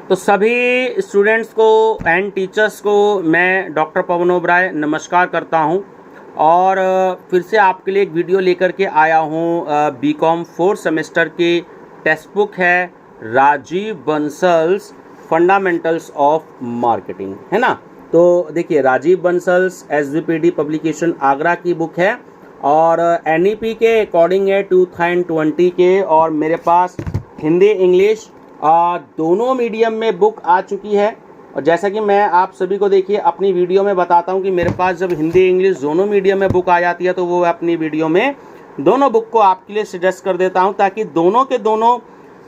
तो सभी स्टूडेंट्स को एंड टीचर्स को मैं डॉक्टर पवन ओबराय नमस्कार करता हूं और फिर से आपके लिए एक वीडियो लेकर के आया हूं। बीकॉम 4 सेमेस्टर की टेक्स्ट बुक है Rajiv Bansal's fundamentals of marketing, है ना। तो देखिए, राजीव बंसल्स एसवीपीडी पब्लिकेशन आगरा की बुक है और एनईपी के अकॉर्डिंग है 2020 के, और मेरे पास हिंदी इंग्लिश दोनों मीडियम में बुक आ चुकी है। और जैसा कि मैं आप सभी को देखिए अपनी वीडियो में बताता हूं कि मेरे पास जब हिंदी इंग्लिश दोनों मीडियम में बुक आ जाती है तो वो अपनी वीडियो में दोनों बुक को आपके लिए सजेस्ट कर देता हूं, ताकि दोनों के दोनों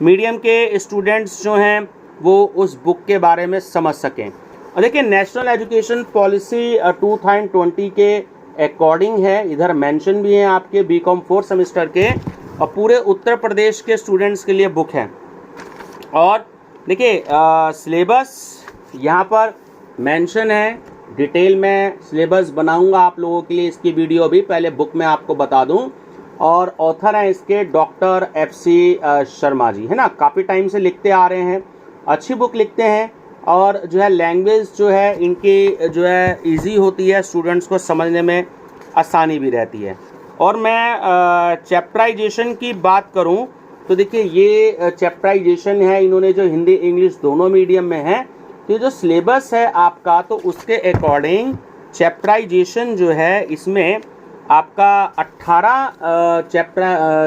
मीडियम के स्टूडेंट्स जो हैं वो उस बुक के बारे में समझ सकें। और देखिए, नेशनल एजुकेशन पॉलिसी 2020 के अकॉर्डिंग है, इधर मेंशन भी है आपके बीकॉम 4 सेमेस्टर के, और पूरे उत्तर प्रदेश के स्टूडेंट्स के लिए बुक है। और देखिए, सिलेबस यहाँ पर मेंशन है, डिटेल में सिलेबस बनाऊंगा आप लोगों के लिए, इसकी वीडियो भी पहले बुक में आपको बता दूं। और ऑथर हैं इसके डॉक्टर FC शर्मा जी, है ना। काफ़ी टाइम से लिखते आ रहे हैं, अच्छी बुक लिखते हैं, और जो है लैंग्वेज जो है इनकी जो है ईजी होती है, स्टूडेंट्स को समझने में आसानी भी रहती है। और मैं चैप्टराइजेशन की बात करूं तो देखिए, ये चैप्टराइजेशन है इन्होंने जो हिंदी इंग्लिश दोनों मीडियम में है। तो ये जो सिलेबस है आपका, तो उसके अकॉर्डिंग चैप्टराइजेशन जो है इसमें आपका 18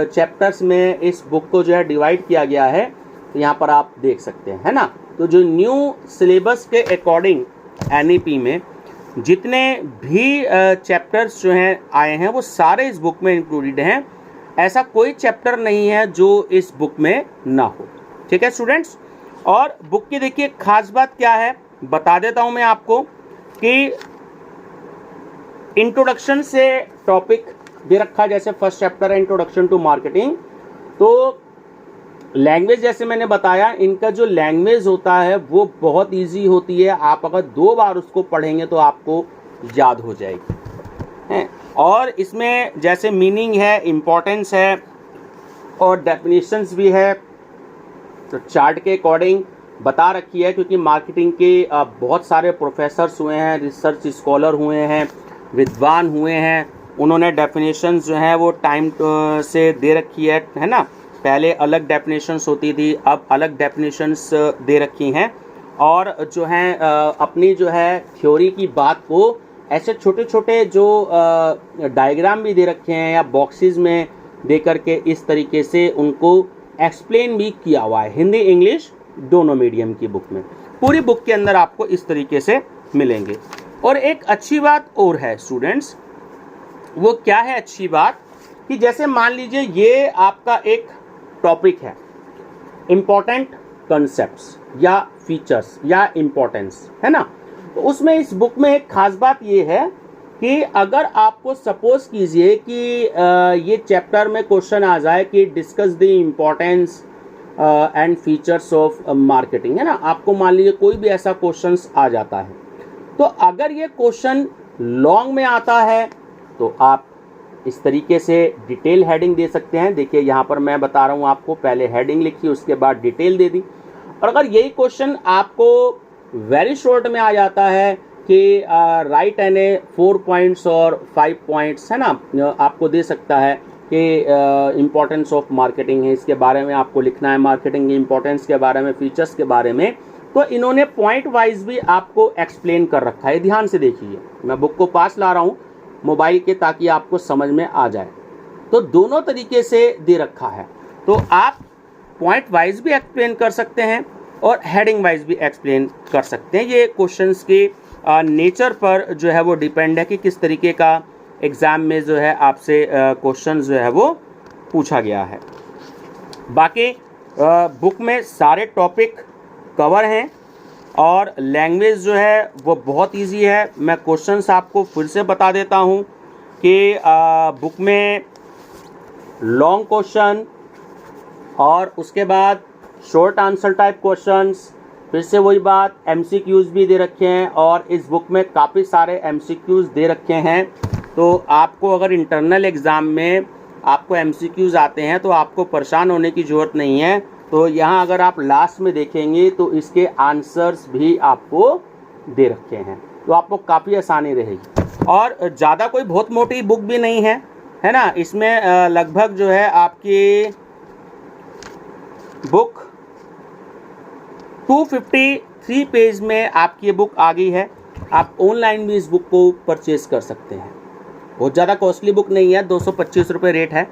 चैप्टर्स में इस बुक को जो है डिवाइड किया गया है। तो यहाँ पर आप देख सकते हैं, है ना। तो जो न्यू सिलेबस के अकॉर्डिंग एनईपी में जितने भी चैप्टर्स जो हैं आए हैं वो सारे इस बुक में इंक्लूडेड हैं। ऐसा कोई चैप्टर नहीं है जो इस बुक में ना हो, ठीक है स्टूडेंट्स। और बुक की देखिए खास बात क्या है बता देता हूं मैं आपको, कि इंट्रोडक्शन से टॉपिक दे रखा है, जैसे फर्स्ट चैप्टर है इंट्रोडक्शन टू मार्केटिंग। तो लैंग्वेज जैसे मैंने बताया, इनका जो लैंग्वेज होता है वो बहुत इजी होती है। आप अगर 2 बार उसको पढ़ेंगे तो आपको याद हो जाएगी, है। और इसमें जैसे मीनिंग है, इम्पोर्टेंस है और डेफिनेशंस भी है, तो चार्ट के अकॉर्डिंग बता रखी है। क्योंकि मार्केटिंग के बहुत सारे प्रोफेसर्स हुए हैं, रिसर्च स्कॉलर हुए हैं, विद्वान हुए हैं, उन्होंने डेफिनेशंस जो हैं वो टाइम से दे रखी है ना। पहले अलग डेफिनेशंस होती थी, अब अलग डेफिनेशंस दे रखी हैं। और जो हैं अपनी जो है थ्योरी की बात को ऐसे छोटे छोटे जो डायग्राम भी दे रखे हैं या बॉक्सेस में दे करके इस तरीके से उनको एक्सप्लेन भी किया हुआ है, हिंदी इंग्लिश दोनों मीडियम की बुक में। पूरी बुक के अंदर आपको इस तरीके से मिलेंगे। और एक अच्छी बात और है स्टूडेंट्स, वो क्या है अच्छी बात, कि जैसे मान लीजिए ये आपका एक टॉपिक है, इम्पोर्टेंट कॉन्सेप्ट्स या फीचर्स या इम्पोर्टेंस, है ना। तो उसमें इस बुक में एक खास बात ये है कि अगर आपको सपोज कीजिए कि ये चैप्टर में क्वेश्चन आ जाए कि discuss the importance and features of marketing, है ना। आपको मान लीजिए कोई भी ऐसा क्वेश्चन आ जाता है, तो अगर ये क्वेश्चन लॉन्ग में आता है तो आप इस तरीके से डिटेल हेडिंग दे सकते हैं। देखिए यहाँ पर मैं बता रहा हूँ आपको, पहले हेडिंग लिखी, उसके बाद डिटेल दे दी। और अगर यही क्वेश्चन आपको वेरी शॉर्ट में आ जाता है कि राइट एने 4 पॉइंट्स और 5 पॉइंट्स, है ना, आपको दे सकता है कि इम्पोर्टेंस ऑफ मार्केटिंग है, इसके बारे में आपको लिखना है, मार्केटिंग की इम्पोर्टेंस के बारे में, फीचर्स के बारे में। तो इन्होंने पॉइंट वाइज भी आपको एक्सप्लेन कर रखा है। ध्यान से देखिए, मैं बुक को पास ला रहा हूँ मोबाइल के, ताकि आपको समझ में आ जाए। तो दोनों तरीके से दे रखा है, तो आप पॉइंट वाइज भी एक्सप्लेन कर सकते हैं और हेडिंग वाइज भी एक्सप्लेन कर सकते हैं। ये क्वेश्चंस के नेचर पर जो है वो डिपेंड है कि किस तरीके का एग्ज़ाम में जो है आपसे क्वेश्चन जो है वो पूछा गया है। बाकी बुक में सारे टॉपिक कवर हैं और लैंग्वेज जो है वो बहुत इजी है। मैं क्वेश्चंस आपको फिर से बता देता हूँ कि बुक में लॉन्ग क्वेश्चन और उसके बाद शॉर्ट आंसर टाइप क्वेश्चंस, फिर से वही बात, MCQs भी दे रखे हैं। और इस बुक में काफ़ी सारे MCQs दे रखे हैं। तो आपको अगर इंटरनल एग्ज़ाम में आपको MCQs आते हैं तो आपको परेशान होने की ज़रूरत नहीं है। तो यहाँ अगर आप लास्ट में देखेंगे तो इसके आंसर्स भी आपको दे रखे हैं, तो आपको काफ़ी आसानी रहेगी। और ज़्यादा कोई बहुत मोटी बुक भी नहीं है ना। इसमें लगभग जो है आपकी बुक 253 पेज में आपकी ये बुक आ गई है। आप ऑनलाइन भी इस बुक को परचेज कर सकते हैं। बहुत ज़्यादा कॉस्टली बुक नहीं है, 225 रुपये रेट है,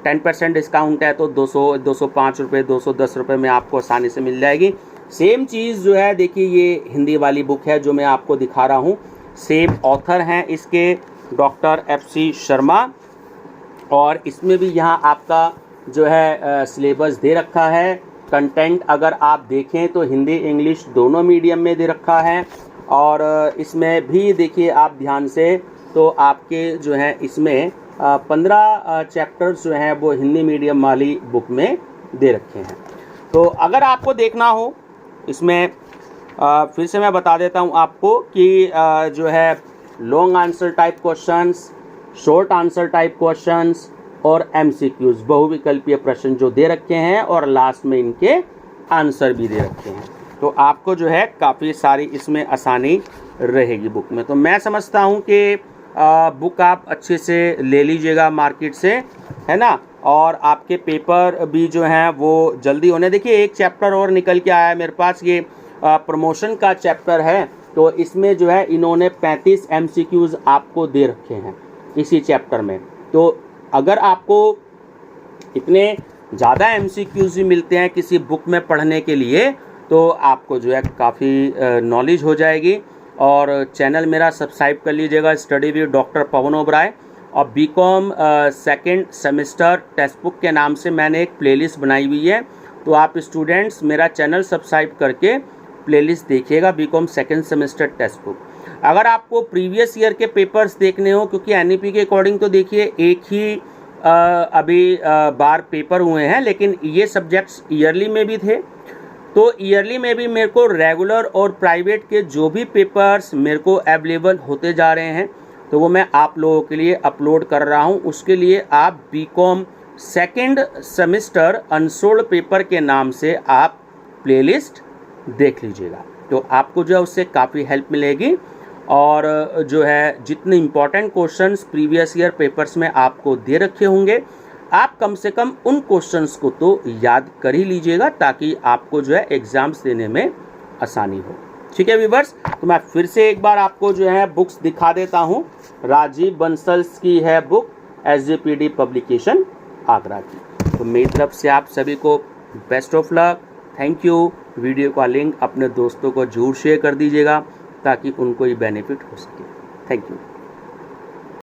10% डिस्काउंट है तो 200, 205 रुपये, 210 रुपये में आपको आसानी से मिल जाएगी। सेम चीज़ जो है देखिए, ये हिंदी वाली बुक है जो मैं आपको दिखा रहा हूँ। सेम ऑथर हैं इसके डॉक्टर FC शर्मा, और इसमें भी यहाँ आपका जो है सिलेबस दे रखा है। कंटेंट अगर आप देखें तो हिंदी इंग्लिश दोनों मीडियम में दे रखा है, और इसमें भी देखिए आप ध्यान से तो आपके जो है इसमें 15 चैप्टर्स जो हैं वो हिंदी मीडियम वाली बुक में दे रखे हैं। तो अगर आपको देखना हो इसमें फिर से मैं बता देता हूं आपको कि जो है long answer type questions, short answer type questions और MCQs बहुविकल्पीय प्रश्न जो दे रखे हैं, और लास्ट में इनके आंसर भी दे रखे हैं। तो आपको जो है काफ़ी सारी इसमें आसानी रहेगी बुक में। तो मैं समझता हूं कि बुक आप अच्छे से ले लीजिएगा मार्केट से, है ना। और आपके पेपर भी जो हैं वो जल्दी होने। देखिए एक चैप्टर और निकल के आया है मेरे पास, ये प्रमोशन का चैप्टर है। तो इसमें जो है इन्होंने 35 MCQs आपको दे रखे हैं इसी चैप्टर में। तो अगर आपको इतने ज़्यादा MCQs भी मिलते हैं किसी बुक में पढ़ने के लिए, तो आपको जो है काफ़ी नॉलेज हो जाएगी। और चैनल मेरा सब्सक्राइब कर लीजिएगा, स्टडी विद डॉक्टर पवन ओबराय। और BCom second semester text book के नाम से मैंने एक प्लेलिस्ट बनाई हुई है, तो आप स्टूडेंट्स मेरा चैनल सब्सक्राइब करके प्लेलिस्ट देखिएगा BCom second semester text book. अगर आपको प्रीवियस ईयर के पेपर्स देखने हो, क्योंकि NEP के अकॉर्डिंग तो देखिए एक ही अभी बार पेपर हुए हैं, लेकिन ये सब्जेक्ट्स ईयरली में भी थे। तो ईयरली में भी मेरे को रेगुलर और प्राइवेट के जो भी पेपर्स मेरे को अवेलेबल होते जा रहे हैं, तो वो मैं आप लोगों के लिए अपलोड कर रहा हूँ। उसके लिए आप BCom second semester unsold paper के नाम से आप प्लेलिस्ट देख लीजिएगा, तो आपको जो है उससे काफ़ी हेल्प मिलेगी। और जो है जितने important questions previous year papers में आपको दे रखे होंगे, आप कम से कम उन क्वेश्चंस को तो याद कर ही लीजिएगा, ताकि आपको जो है एग्ज़ाम्स देने में आसानी हो। ठीक है व्यूअर्स, तो मैं फिर से एक बार आपको जो है बुक्स दिखा देता हूँ। राजीव बंसल की है बुक, SJPD पब्लिकेशन आगरा की। तो मेरी तरफ से आप सभी को best of luck, thank you. Video का लिंक अपने दोस्तों को जरूर शेयर कर दीजिएगा ताकि उनको ये बेनिफिट हो सके। Thank you.